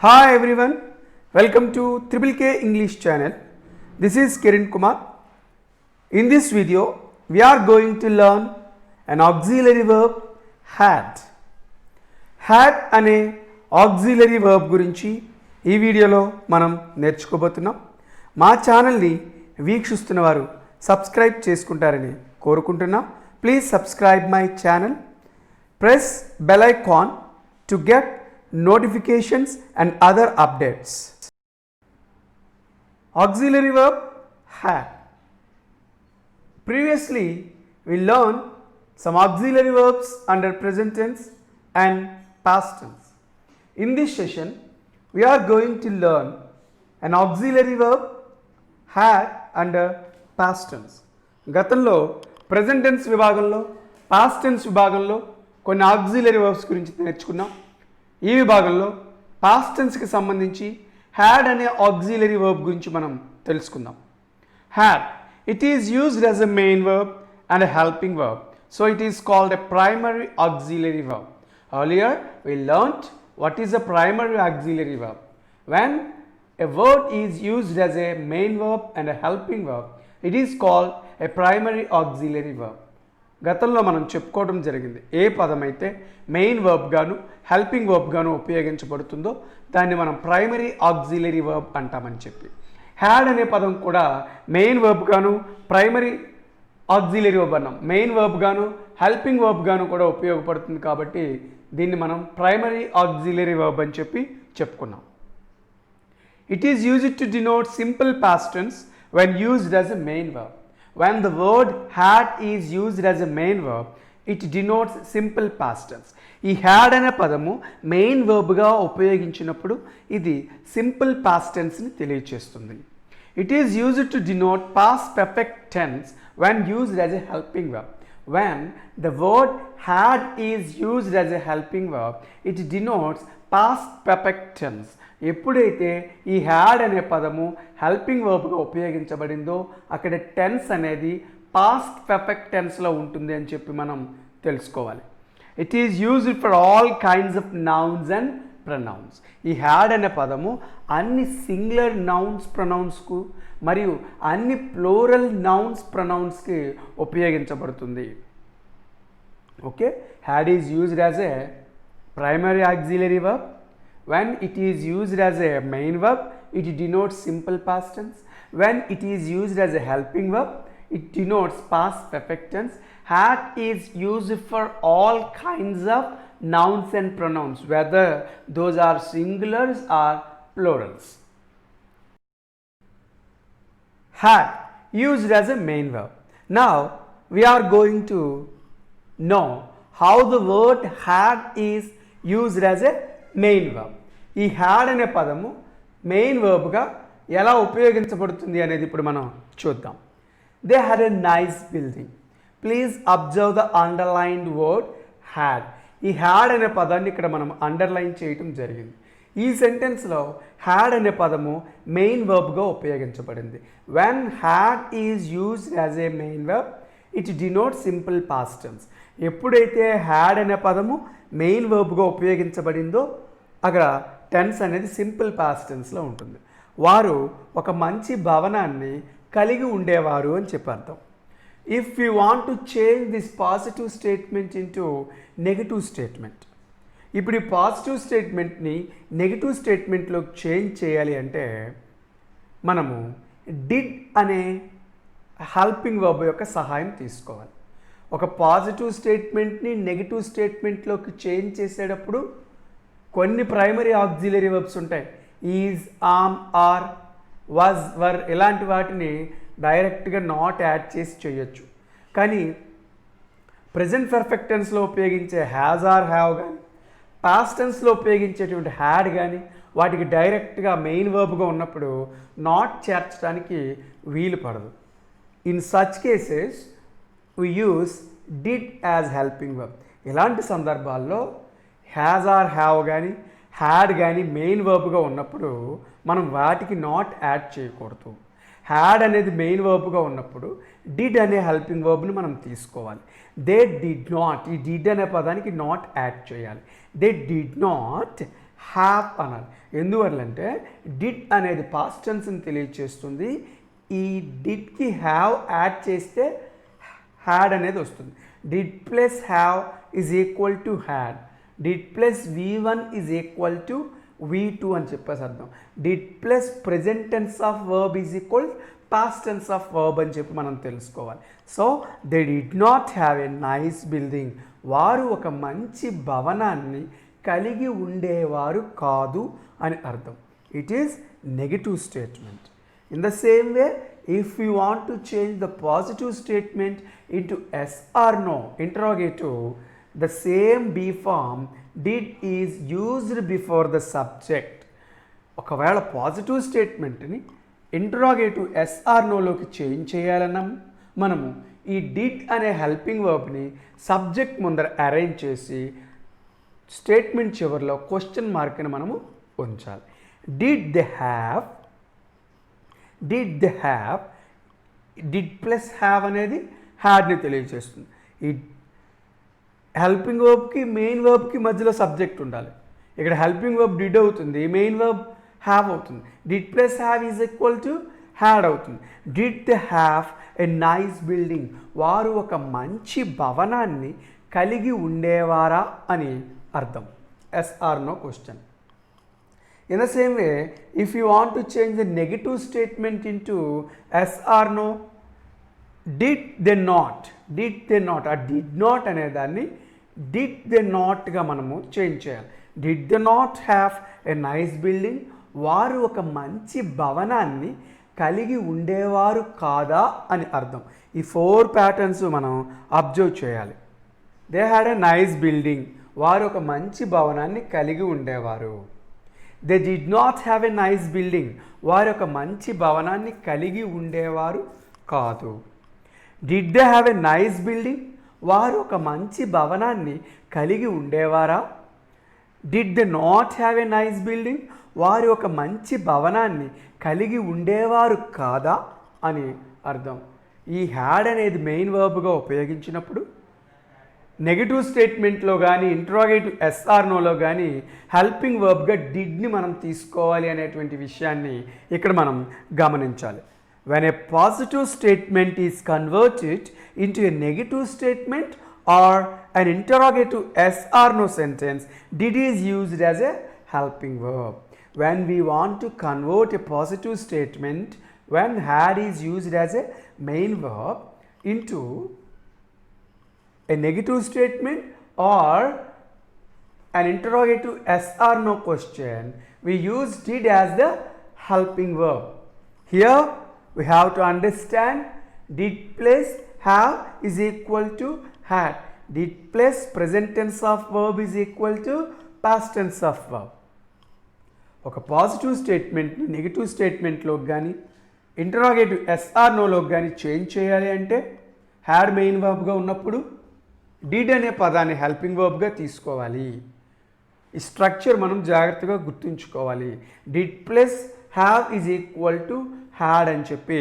Hi everyone, welcome to Triple K English channel. This is Kiran Kumar. In this video, we are going to learn an auxiliary verb had. Had అనే auxiliary verb గురించి ఈ వీడియోలో మనం నేర్చుకోబోతున్నాం. మా ఛానల్ని వీక్షిస్తున్న వారు సబ్స్క్రైబ్ చేసుకుంటారని కోరుకుంటున్నాం. Please subscribe my channel. Press bell icon to get notifications and other updates. Auxiliary verb had. Previously we learned some auxiliary verbs under present tense and past tense. In this session we are going to learn an auxiliary verb had under past tense. గతంలో present tense విభాగంలో past tense విభాగంలో కొన్ని auxiliary verbs గురించి నేర్చుకున్నాం. ఈ విభాగంలో past టెన్స్కి సంబంధించి had అనే ఆక్సిలరీ వర్బ్ గురించి మనం తెలుసుకుందాం. Had, it is used as a main verb and a helping verb, so it is called a primary auxiliary verb. Earlier we learnt what is a primary auxiliary verb. When a word is used as a main verb and a helping verb, it is called a primary auxiliary verb. గతంలో మనం చెప్పుకోవడం జరిగింది, ఏ పదం అయితే main verb గాను helping verb గాను ఉపయోగించబడుతుందో దాన్ని మనం ప్రైమరీ ఆక్సిలరీ వర్బ్ అంటామని చెప్పి. హ్యాడ్ అనే పదం కూడా మెయిన్ వర్బ్ గాను ప్రైమరీ ఆక్సిలరీ వర్బ్ అన్నాం, మెయిన్ వర్బ్ గాను హెల్పింగ్ వర్బ్ గాను కూడా ఉపయోగపడుతుంది కాబట్టి దీన్ని మనం ప్రైమరీ ఆక్సిలరీ వర్బ్ అని చెప్పి చెప్పుకున్నాం. It is used to denote simple past tense when used as a main verb. When the word had is used as a main verb, it denotes simple past tense. ఈ had అనే పదము main వర్బ్గా ఉపయోగించినప్పుడు ఇది simple past టెన్స్ని తెలియచేస్తుంది. It is used to denote past perfect tense when used as a helping verb. When the word had is used as a helping verb, it denotes past perfect tense. ఎప్పుడైతే ఈ had అనే పదము helping వర్బ్గా ఉపయోగించబడిందో అక్కడ tense అనేది past perfect టెన్స్లో ఉంటుంది అని చెప్పి మనం తెలుసుకోవాలి. It is used for all kinds of nouns and pronouns. ఈ హ్యాడ్ అనే పదము అన్ని సింగులర్ నౌన్స్ ప్రొనౌన్స్కు మరియు అన్ని ప్లూరల్ నౌన్స్ ప్రొనౌన్స్కి ఉపయోగించబడుతుంది. Okay, had is used as a primary auxiliary verb. When it is used as a main verb, it denotes simple past tense. When it is used as a helping verb, it denotes past perfect tense. Had is used for all kinds of nouns and pronouns, whether those are singulars or plurals. Had used as a main verb. Now we are going to know how the word had is used as a main verb. ఈ had అనే పదము main వర్బ్గా ఎలా ఉపయోగించబడుతుంది అనేది ఇప్పుడు మనం చూద్దాం. They had a nice building. Please observe the underlined word had. ఈ హ్యాడ్ అనే పదాన్ని ఇక్కడ మనం అండర్లైన్ చేయటం జరిగింది. ఈ సెంటెన్స్లో హ్యాడ్ అనే పదము మెయిన్ వర్బ్గా ఉపయోగించబడింది. When had is used as a main verb, it denote simple past tense. ఎప్పుడైతే హ్యాడ్ అనే పదము మెయిన్ వర్బ్గా ఉపయోగించబడిందో అక్కడ టెన్స్ అనేది సింపుల్ పాస్ట్ టెన్స్లో ఉంటుంది. వారు ఒక మంచి భవనాన్ని కలిగి ఉండేవారు అని చెప్పి అర్థం. If you want to change this positive statement into negative statement, ఇప్పుడు ఈ పాజిటివ్ స్టేట్మెంట్ని నెగిటివ్ స్టేట్మెంట్లోకి చేంజ్ చేయాలి అంటే మనము డిడ్ అనే హెల్పింగ్ వర్బ్ యొక్క సహాయం తీసుకోవాలి. ఒక పాజిటివ్ స్టేట్మెంట్ని నెగిటివ్ స్టేట్మెంట్లోకి చేంజ్ చేసేటప్పుడు కొన్ని ప్రైమరీ ఆక్సిలరీ వర్బ్స్ ఉంటాయి. ఈజ్, ఆమ్, ఆర్, వాజ్, వర్ ఇలాంటి వాటిని డైరెక్ట్గా నాట్ యాడ్ చేసి చేయొచ్చు. కానీ ప్రజెంట్ పర్ఫెక్ట్ టెన్స్లో ఉపయోగించే హ్యాజ్ ఆర్ హ్యావ్ కానీ పాస్ట్ టెన్స్లో ఉపయోగించేటువంటి హ్యాడ్ కానీ వాటికి డైరెక్ట్గా మెయిన్ వర్బ్గా ఉన్నప్పుడు నాట్ చేర్చడానికి వీలు పడదు. In such cases we use did as helping verb. ఇలాంటి సందర్భాల్లో హ్యాజ్ ఆర్ హ్యావ్ కానీ హ్యాడ్ కానీ మెయిన్ వర్బ్గా ఉన్నప్పుడు మనం వాటికి నాట్ యాడ్ చేయకూడదు. హ్యాడ్ అనేది మెయిన్ వర్బ్గా ఉన్నప్పుడు డిడ్ అనే హెల్పింగ్ వర్బ్ని మనం తీసుకోవాలి. దే డిడ్ నాట్, ఈ డిడ్ అనే పదానికి నాట్ యాడ్ చేయాలి. దే డిడ్ నాట్ హ్యావ్ అనాలి. ఎందువల్లంటే డిడ్ అనేది పాస్ట్ టెన్స్ని తెలియచేస్తుంది. ఈ డిడ్కి హ్యావ్ యాడ్ చేస్తే హ్యాడ్ అనేది వస్తుంది. Did plus have is equal to had. Did plus V1 is equal to V2 అని చెప్పేసి అర్థం. Did plus present tense of verb is equal past tense of verb అని చెప్పి మనం తెలుసుకోవాలి. So they did not have a nice building. వారు ఒక మంచి భవనాన్ని కలిగి ఉండేవారు కాదు అని అర్థం. It is negative statement. In the same way, if you want to change the positive statement into yes or no interrogative, the same be form did is used before the subject. ఒకవేళ positive స్టేట్మెంట్ని interrogative yes or నోలోకి change చేయాలన్నా మనము ఈ did అనే helping వర్బ్ని subject ముందర arrange చేసి స్టేట్మెంట్ చివరిలో క్వశ్చన్ మార్క్ని మనము ఉంచాలి. Did they have, did plus have అనేది హ్యాడ్ని తెలియజేస్తుంది. ఈ హెల్పింగ్ వర్బ్కి మెయిన్ వర్బ్కి మధ్యలో సబ్జెక్ట్ ఉండాలి. ఇక్కడ హెల్పింగ్ వర్బ్ డిడ్ అవుతుంది, మెయిన్ వర్బ్ హ్యావ్ అవుతుంది. Did plus have is equal to had అవుతుంది. Did they have a nice building. వారు ఒక మంచి భవనాన్ని కలిగి ఉండేవారా అని అర్థం. Yes or no question. In the same way, if you want to change the negative statement into yes or no, did they not, ఆ did not అనే దాన్ని did they not గా మనము చేంజ్ చేయాలి. did they not have a nice building, వారు ఒక మంచి భవనాన్ని కలిగి ఉండేవారు కాదా అని అర్థం. ఈ 4 ప్యాటర్న్స్ మనం అబ్జర్వ్ చేయాలి. They had a nice building, వారు ఒక మంచి భవనాన్ని కలిగి ఉండేవారు. They did not have a nice building, వారు ఒక మంచి భవనాన్ని కలిగి ఉండేవారు కాదు. Did they have a nice building, వారు ఒక మంచి భవనాన్ని కలిగి ఉండేవారా. Did they not have a nice building, వారు ఒక మంచి భవనాన్ని కలిగి ఉండేవారు కాదా అని అర్థం. ఈ హ్యాడ్ అనేది మెయిన్ వర్బ్గా ఉపయోగించినప్పుడు నెగటివ్ స్టేట్మెంట్లో కానీ ఇంట్రాగేటివ్ ఎస్ఆర్ నోలో కానీ హెల్పింగ్ వర్బ్గా డిడ్ని మనం తీసుకోవాలి అనేటువంటి విషయాన్ని ఇక్కడ మనం గమనించాలి. When a positive statement is converted into a negative statement or an interrogative yes or no sentence, did is used as a helping verb. When we want to convert a positive statement, when had is used as a main verb into a negative statement or an interrogative yes or no question, we use did as the helping verb. Here we have to understand did plus have is equal to had. Did plus present tense of verb is equal to past tense of verb. ఒక positive స్టేట్మెంట్ని negative స్టేట్మెంట్లోకి కానీ interrogative SR నోలోకి కానీ change చేయాలి అంటే had main వర్బ్గా ఉన్నప్పుడు did అనే పదాన్ని helping వర్బ్గా తీసుకోవాలి. ఈ స్ట్రక్చర్ మనం జాగ్రత్తగా గుర్తుంచుకోవాలి. Did plus have is equal to had అని చెప్పి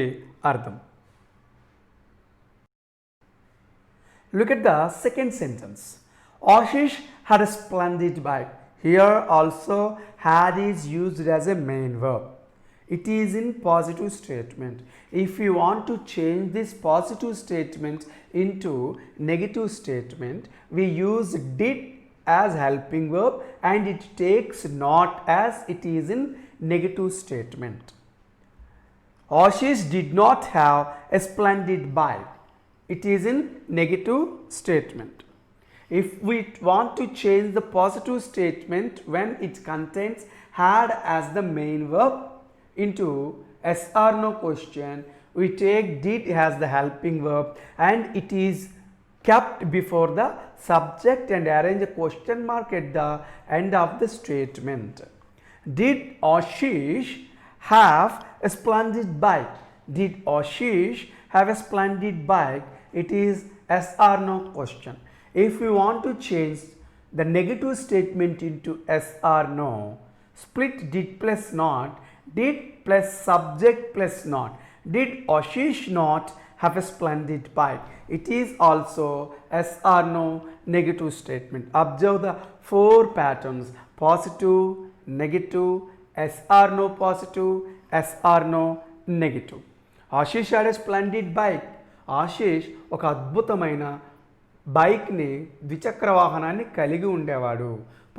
అర్థం. Look at the second sentence. Ashish had a splendid bike. Here also had is used as a main verb. It is in positive statement. If you want to change this positive statement into negative statement, we use did as helping verb and it takes not as it is in negative statement. Ashish did not have a splendid bike. It is in negative statement. If we want to change the positive statement when it contains had as the main verb into yes or no question, we take did as the helping verb and it is kept before the subject and arrange a question mark at the end of the statement. Did Ashish have a splendid bike? Did Ashish have a splendid bike? It is yes or no question. If we want to change the negative statement into yes or no, split did plus not, did plus subject plus not. Did Ashish not have a splendid bike? It is also yes or no negative statement. Observe the 4 patterns: positive, negative, yes or no positive, yes or no negative. Ashish had a splendid bike. Ashish ఒక అద్భుతమైన బైక్ని, ద్విచక్ర వాహనాన్ని కలిగి ఉండేవాడు.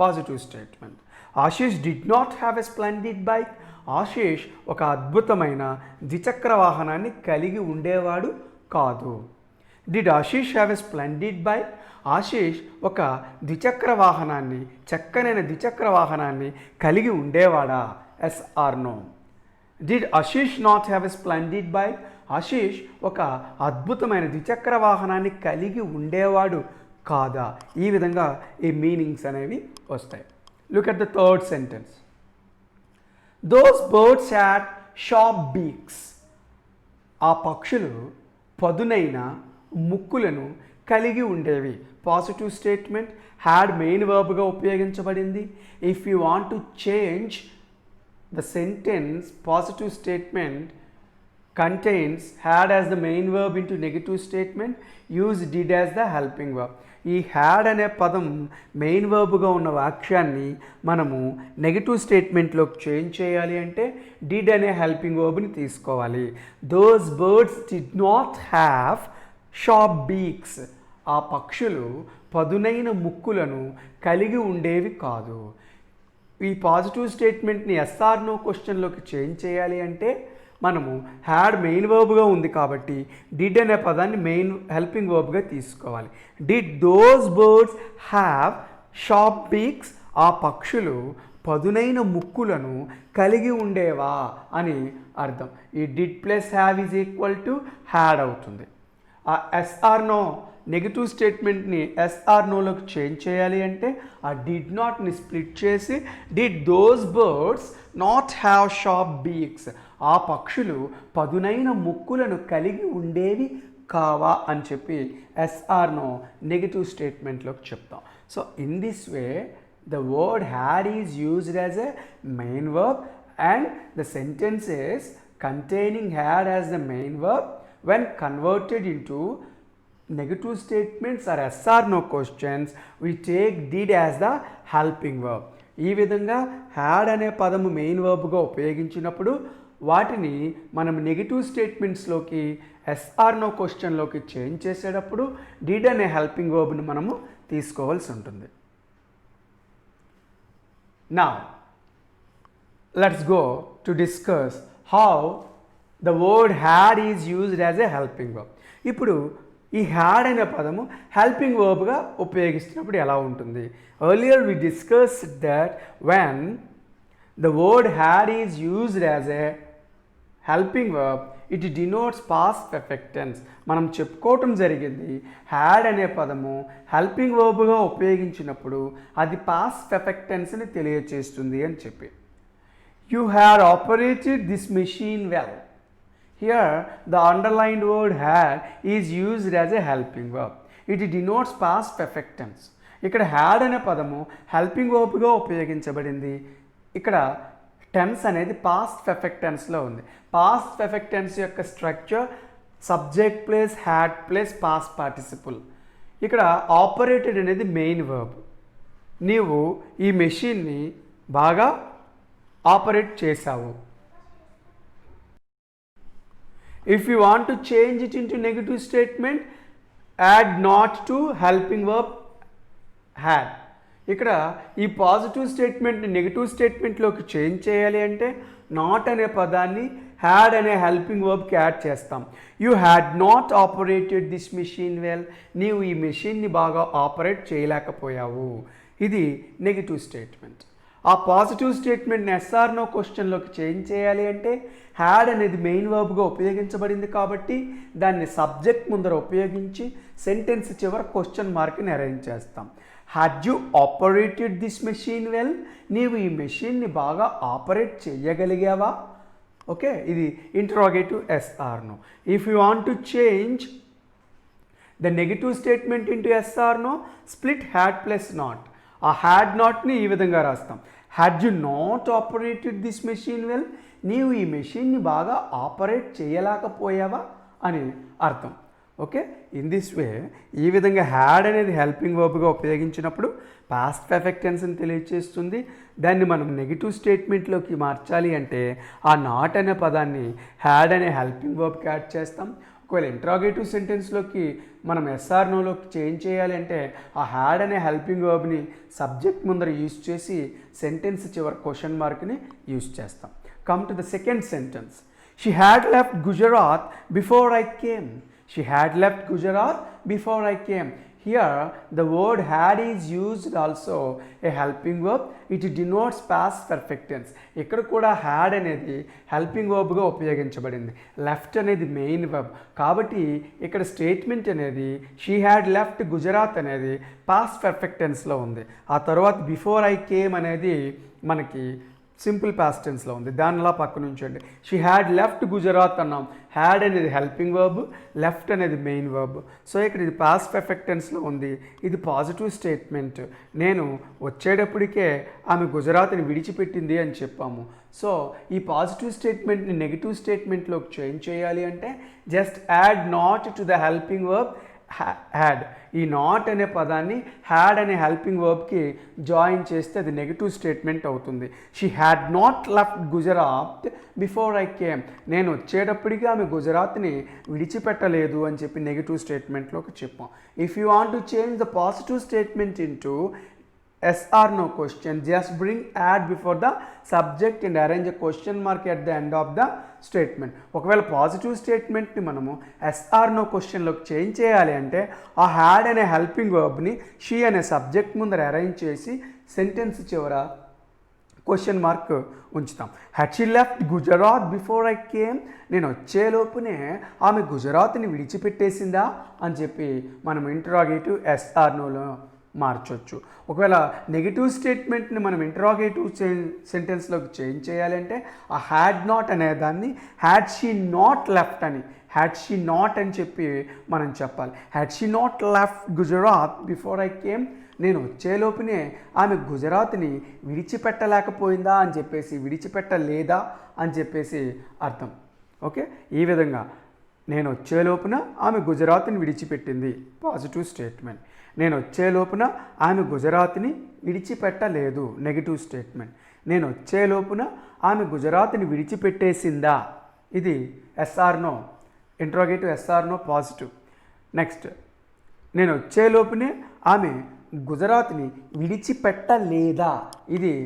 Positive statement. Ashish did not have a splendid bike. Ashish ఒక అద్భుతమైన ద్విచక్ర వాహనాన్ని కలిగి ఉండేవాడు కాదు. Did Ashish have a splendid bike. Ashish ఒక ద్విచక్ర వాహనాన్ని, చక్కనైన ద్విచక్ర వాహనాన్ని కలిగి ఉండేవాడా? Yes or no. Did Ashish not have a splendid bike. Ashish ఒక అద్భుతమైన ద్విచక్ర వాహనాన్ని కలిగి ఉండేవాడు కాదా? ఈ విధంగా ఈ మీనింగ్స్ అనేవి వస్తాయి. Look at the third sentence. Those birds had sharp beaks. ఆ పక్షులు పదునైన ముక్కులను కలిగి ఉండేవి. Positive statement. హ్యాడ్ మెయిన్ వర్బ్గా ఉపయోగించబడింది. If you want to change the sentence, positive statement contains had as the main verb into negative statement, use did as the helping verb. ఈ had అనే పదం మెయిన్ వర్బ్గా ఉన్న వాక్యాన్ని మనము నెగిటివ్ స్టేట్మెంట్లోకి చేంజ్ చేయాలి అంటే డిడ్ అనే హెల్పింగ్ వర్బ్ని తీసుకోవాలి. Those birds did not have sharp beaks. ఆ పక్షులు పదునైన ముక్కులను కలిగి ఉండేవి కాదు. ఈ పాజిటివ్ స్టేట్మెంట్ని ఎస్ఆర్ నో క్వశ్చన్లోకి చేంజ్ చేయాలి అంటే మనము హ్యాడ్ మెయిన్ వర్బ్గా ఉంది కాబట్టి డిడ్ అనే పదాన్ని మెయిన్ హెల్పింగ్ వర్బ్గా తీసుకోవాలి. Did those birds have sharp beaks. ఆ పక్షులు పదునైన ముక్కులను కలిగి ఉండేవా అని అర్థం. ఈ did plus have is equal to had అవుతుంది. ఆ ఎస్ఆర్ నో నెగిటివ్ స్టేట్మెంట్ని ఎస్ఆర్ నోలోకి చేంజ్ చేయాలి అంటే ఆ డిడ్ నాట్ని స్ప్లిట్ చేసి did those birds not have sharp beaks. ఆ పక్షులు పదునైన ముక్కులను కలిగి ఉండేవి కావా అని చెప్పి ఎస్ఆర్ నో నెగిటివ్ స్టేట్మెంట్లోకి చెప్తాం. So in this way the word had is used as a main verb and the sentences containing had as the main verb when converted into negative statements or yes or no questions we take did as the helping verb. ఈ విధంగా had అనే పదము main వర్బ్గా ఉపయోగించినప్పుడు వాటిని మనం negative స్టేట్మెంట్స్లోకి SR no క్వశ్చన్లోకి change చేసేటప్పుడు did అనే helping వర్బ్ని మనము తీసుకోవాల్సి ఉంటుంది. Now let's go to discuss how the word had is used as a helping verb. ఇప్పుడు ఈ హ్యాడ్ అనే పదము హెల్పింగ్ వర్బ్గా ఉపయోగిస్తున్నప్పుడు ఎలా ఉంటుంది? Earlier we discussed that when the word had is used as a helping verb it denotes past perfect tense. మనం చెప్పుకోవటం జరిగింది హ్యాడ్ అనే పదము హెల్పింగ్ వర్బ్గా ఉపయోగించినప్పుడు అది పాస్ట్ పర్ఫెక్ట్ టెన్స్ని తెలియచేస్తుంది అని చెప్పి. You had operated this machine well. Here the underlined word had is used as a helping verb. It denotes past perfect tense. ఇక్కడ had అనే పదము హెల్పింగ్ వర్బ్గా ఉపయోగించబడింది. ఇక్కడ టెన్స్ అనేది పాస్ట్ పర్ఫెక్ట్ టెన్స్లో ఉంది. పాస్ట్ పర్ఫెక్ట్ టెన్స్ యొక్క structure subject plus had plus past participle. ఇక్కడ operated అనేది మెయిన్ వర్బ్. నీవు ఈ మెషిన్ని బాగా ఆపరేట్ చేసావు. If you want to change it into negative statement add not to helping verb had. ఇక్కడ ఈ పాజిటివ్ స్టేట్మెంట్ని నెగిటివ్ స్టేట్మెంట్లోకి చేంజ్ చేయాలి అంటే నాట్ అనే పదాన్ని హ్యాడ్ అనే హెల్పింగ్ వర్బ్కి యాడ్ చేస్తాం. You had not operated this machine well. నీవు ఈ మెషిన్ని బాగా ఆపరేట్ చేయలేకపోయావు. ఇది నెగిటివ్ స్టేట్మెంట్. ఆ పాజిటివ్ స్టేట్మెంట్ని ఎస్ఆర్ నో క్వశ్చన్లోకి చేంజ్ చేయాలి అంటే హ్యాడ్ అనేది మెయిన్ వర్బ్గా ఉపయోగించబడింది కాబట్టి దాన్ని సబ్జెక్ట్ ముందర ఉపయోగించి సెంటెన్స్ చివర క్వశ్చన్ మార్క్ని అరేంజ్ చేస్తాం. Had you operated this machine well. నీవు ఈ మెషిన్ని బాగా ఆపరేట్ చేయగలిగావా? ఓకే, ఇది interrogative yes or no. If you want to change the negative statement into yes or no split had plus not. ఆ హ్యాడ్ నాట్ని ఈ విధంగా రాస్తాం. Had you not operated this machine well. నీవు ఈ మెషిన్ని బాగా ఆపరేట్ చేయలేకపోయావా అని అర్థం. ఓకే, ఇన్ దిస్ వే ఈ విధంగా హ్యాడ్ అనేది హెల్పింగ్ వర్బ్గా ఉపయోగించినప్పుడు పాస్ట్ పర్ఫెక్ట్ టెన్స్ని తెలియజేస్తుంది. దాన్ని మనం నెగిటివ్ స్టేట్మెంట్లోకి మార్చాలి అంటే ఆ నాట్ అనే పదాన్ని హ్యాడ్ అనే హెల్పింగ్ వర్బ్కి యాడ్ చేస్తాం. ఒకవేళ ఇంట్రాగేటివ్ సెంటెన్స్లోకి మనం ఎస్ఆర్ నోలోకి చేంజ్ చేయాలి అంటే ఆ హ్యాడ్ అనే హెల్పింగ్ వర్బ్ని సబ్జెక్ట్ ముందర యూజ్ చేసి సెంటెన్స్ చివరి క్వశ్చన్ మార్క్ని యూజ్ చేస్తాం. Come to the second sentence. She had left Gujarat before I came. She had left Gujarat before I came. Here the word had is used also a helping verb. It denotes past perfect tense. ఇక్కడ కూడా had అనేది helping వర్బ్గా ఉపయోగించబడింది. Left అనేది main verb కాబట్టి ఇక్కడ statement అనేది she had left Gujarat అనేది past perfect టెన్స్లో ఉంది. ఆ తర్వాత బిఫోర్ ఐ కేమ్ అనేది మనకి సింపుల్ పాస్ట్ టెన్స్లో ఉంది. దానిలా పక్కన ఉంచండి. షీ హ్యాడ్ లెఫ్ట్ గుజరాత్ అన్నాం. హ్యాడ్ అనేది హెల్పింగ్ వర్బ్, లెఫ్ట్ అనేది మెయిన్ వర్బ్. సో ఇక్కడ ఇది పాస్ట్ పర్ఫెక్ట్ టెన్స్లో ఉంది. ఇది పాజిటివ్ స్టేట్మెంట్. నేను వచ్చేటప్పటికే ఆమె గుజరాత్ని విడిచిపెట్టింది అని చెప్పాము. సో ఈ పాజిటివ్ స్టేట్మెంట్ని నెగిటివ్ స్టేట్మెంట్లోకి చేంజ్ చేయాలి అంటే just add not to the helping verb had. ఈ నాట్ అనే పదాన్ని హ్యాడ్ అనే హెల్పింగ్ వర్బ్కి జాయిన్ చేస్తే అది నెగిటివ్ స్టేట్మెంట్ అవుతుంది. She had not left Gujarat before I came. నేను వచ్చేటప్పటికి ఆమె గుజరాత్ని విడిచిపెట్టలేదు అని చెప్పి నెగిటివ్ స్టేట్మెంట్లోకి చెప్పాం. If you want to change the positive statement into yes or no question, just bring add before the subject and arrange a question mark at the end of the statement. ఒకవేళ positive స్టేట్మెంట్ని మనము yes or no క్వశ్చన్లోకి change చేయాలి అంటే ఆ had అనే helping వర్బ్ని she అనే subject ముందర arrange చేసి sentence చివర క్వశ్చన్ మార్క్ ఉంచుతాం. Had she left Gujarat before I came. నేను వచ్చేలోపునే ఆమె గుజరాత్ని విడిచిపెట్టేసిందా అని చెప్పి మనం ఇంటరాగేటివ్ ఎస్ ఆర్ నోలో మార్చొచ్చు. ఒకవేళ నెగిటివ్ స్టేట్మెంట్ని మనం ఇంటరాగేటివ్ సెంటెన్స్లోకి చేంజ్ చేయాలంటే ఆ హ్యాడ్ నాట్ అనే దాన్ని హ్యాడ్ షీ నాట్ లెఫ్ట్ అని హ్యాడ్ షీ నాట్ అని చెప్పి మనం చెప్పాలి. Had she not left Gujarat before I came. నేను వచ్చేలోపునే ఆమె గుజరాత్ని విడిచిపెట్టలేకపోయిందా అని చెప్పేసి విడిచిపెట్టలేదా అని చెప్పేసి అర్థం. ఓకే, ఈ విధంగా నేను వచ్చేలోపున ఆమె గుజరాత్ని విడిచిపెట్టింది పాజిటివ్ స్టేట్మెంట్. నేను వచ్చేలోపున ఆమె గుజరాత్ని విడిచిపెట్టలేదు నెగిటివ్ స్టేట్మెంట్. నేను వచ్చేలోపున ఆమె గుజరాత్ని విడిచిపెట్టేసిందా ఇది yes or no, interrogative yes or no positive. Next నేను వచ్చేలోపునే ఆమె గుజరాత్ని విడిచిపెట్టలేదా ఇది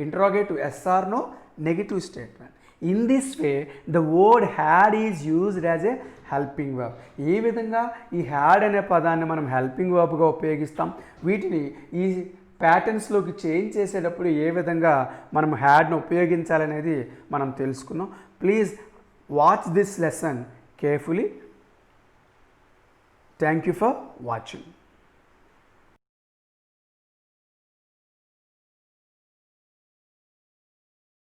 interrogative yes or no negative statement. In this way the word had is used as a helping verb. ఈ విధంగా ఈ హ్యాడ్ అనే పదాన్ని మనం హెల్పింగ్ వర్బ్గా ఉపయోగిస్తాం. వీటిని ఈ ప్యాటర్న్స్లోకి చేంజ్ చేసేటప్పుడు ఏ విధంగా మనం హ్యాడ్ను ఉపయోగించాలనేది మనం తెలుసుకున్నాం. Please watch this lesson carefully. Thank you for watching.